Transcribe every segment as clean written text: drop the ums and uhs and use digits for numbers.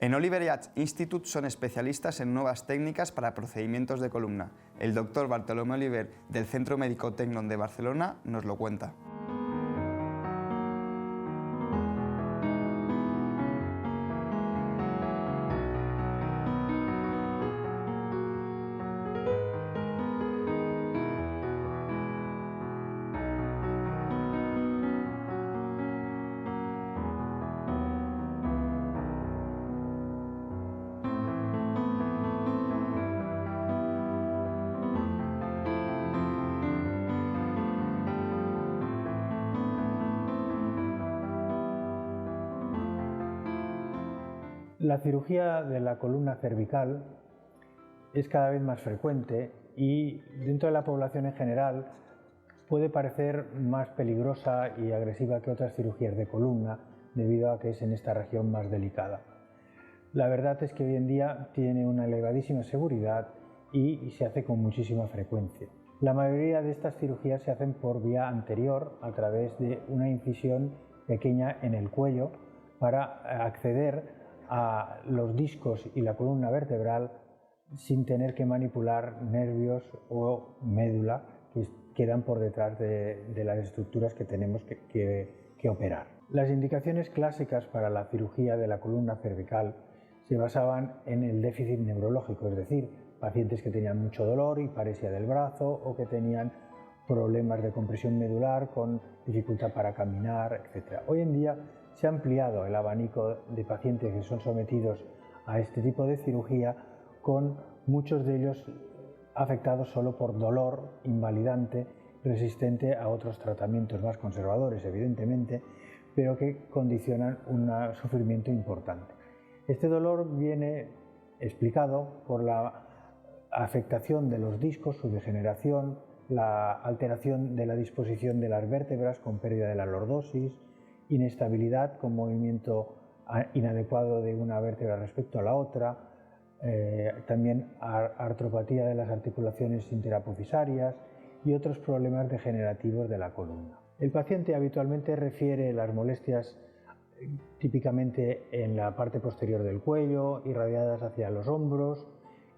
En Oliver Yates Institute son especialistas en nuevas técnicas para procedimientos de columna. El doctor Bartolomé Oliver del Centro Médico Tecnon de Barcelona nos lo cuenta. La cirugía de la columna cervical es cada vez más frecuente y dentro de la población en general puede parecer más peligrosa y agresiva que otras cirugías de columna debido a que es en esta región más delicada. La verdad es que hoy en día tiene una elevadísima seguridad y se hace con muchísima frecuencia. La mayoría de estas cirugías se hacen por vía anterior a través de una incisión pequeña en el cuello para acceder a los discos y la columna vertebral sin tener que manipular nervios o médula que quedan por detrás de las estructuras que tenemos que operar. Las indicaciones clásicas para la cirugía de la columna cervical se basaban en el déficit neurológico, es decir, pacientes que tenían mucho dolor, hiparesia del brazo o que tenían problemas de compresión medular con dificultad para caminar, etc. Hoy en día se ha ampliado el abanico de pacientes que son sometidos a este tipo de cirugía, con muchos de ellos afectados solo por dolor invalidante resistente a otros tratamientos más conservadores, evidentemente, pero que condicionan un sufrimiento importante. Este dolor viene explicado por la afectación de los discos, su degeneración, la alteración de la disposición de las vértebras con pérdida de la lordosis, inestabilidad con movimiento inadecuado de una vértebra respecto a la otra, también artropatía de las articulaciones interapofisarias y otros problemas degenerativos de la columna. El paciente habitualmente refiere las molestias típicamente en la parte posterior del cuello, irradiadas hacia los hombros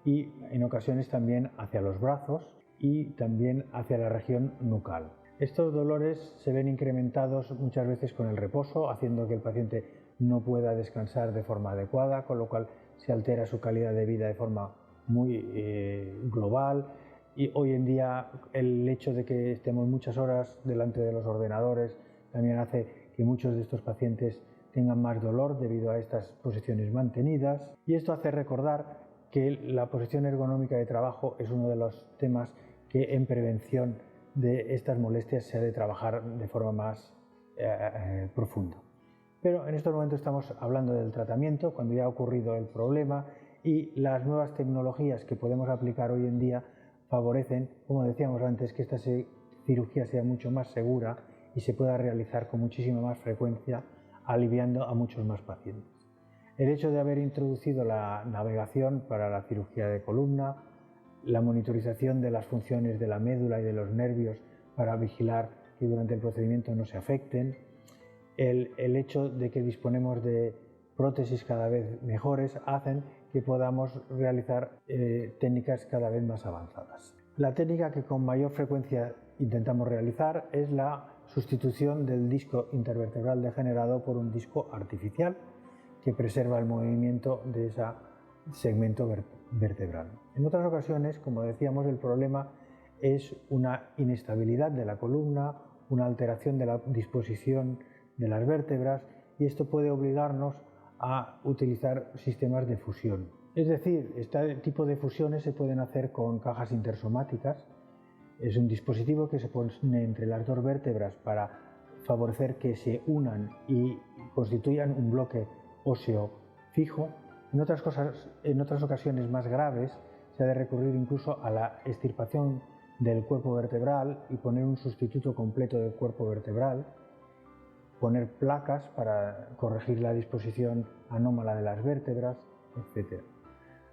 y en ocasiones también hacia los brazos y también hacia la región nucal. Estos dolores se ven incrementados muchas veces con el reposo, haciendo que el paciente no pueda descansar de forma adecuada, con lo cual se altera su calidad de vida de forma muy global. Y hoy en día el hecho de que estemos muchas horas delante de los ordenadores también hace que muchos de estos pacientes tengan más dolor debido a estas posiciones mantenidas. Y esto hace recordar que la posición ergonómica de trabajo es uno de los temas que en prevención de estas molestias se ha de trabajar de forma más profunda. Pero en estos momentos estamos hablando del tratamiento, cuando ya ha ocurrido el problema, y las nuevas tecnologías que podemos aplicar hoy en día favorecen, como decíamos antes, que esta cirugía sea mucho más segura y se pueda realizar con muchísima más frecuencia, aliviando a muchos más pacientes. El hecho de haber introducido la navegación para la cirugía de columna, la monitorización de las funciones de la médula y de los nervios para vigilar que durante el procedimiento no se afecten, el hecho de que disponemos de prótesis cada vez mejores hacen que podamos realizar técnicas cada vez más avanzadas. La técnica que con mayor frecuencia intentamos realizar es la sustitución del disco intervertebral degenerado por un disco artificial que preserva el movimiento de ese segmento vertebral. En otras ocasiones, como decíamos, el problema es una inestabilidad de la columna, una alteración de la disposición de las vértebras, y esto puede obligarnos a utilizar sistemas de fusión. Es decir, este tipo de fusiones se pueden hacer con cajas intersomáticas. Es un dispositivo que se pone entre las dos vértebras para favorecer que se unan y constituyan un bloque óseo fijo. En otras ocasiones más graves se ha de recurrir incluso a la extirpación del cuerpo vertebral y poner un sustituto completo del cuerpo vertebral, poner placas para corregir la disposición anómala de las vértebras, etc.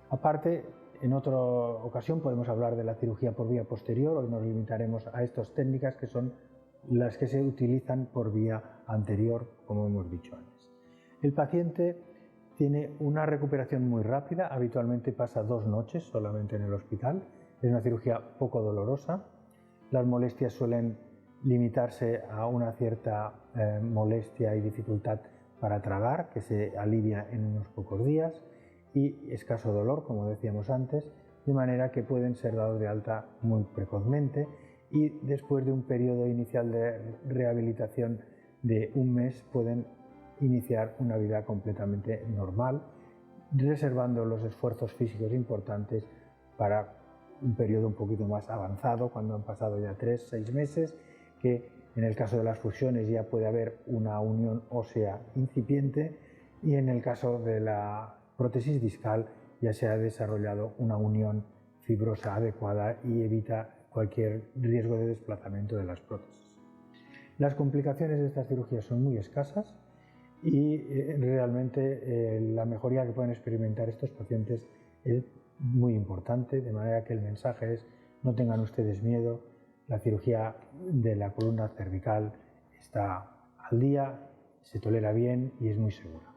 Aparte, en otra ocasión podemos hablar de la cirugía por vía posterior. Hoy nos limitaremos a estas técnicas que son las que se utilizan por vía anterior, como hemos dicho antes. El paciente tiene una recuperación muy rápida, habitualmente pasa 2 noches solamente en el hospital, es una cirugía poco dolorosa, las molestias suelen limitarse a una cierta molestia y dificultad para tragar, que se alivia en unos pocos días, y escaso dolor, como decíamos antes, de manera que pueden ser dados de alta muy precozmente y después de un periodo inicial de rehabilitación de 1 mes pueden iniciar una vida completamente normal, reservando los esfuerzos físicos importantes para un periodo un poquito más avanzado, cuando han pasado ya 3-6 meses, que en el caso de las fusiones ya puede haber una unión ósea incipiente y en el caso de la prótesis discal ya se ha desarrollado una unión fibrosa adecuada y evita cualquier riesgo de desplazamiento de las prótesis. Las complicaciones de estas cirugías son muy escasas y realmente la mejoría que pueden experimentar estos pacientes es muy importante, de manera que el mensaje es: no tengan ustedes miedo, la cirugía de la columna cervical está al día, se tolera bien y es muy segura.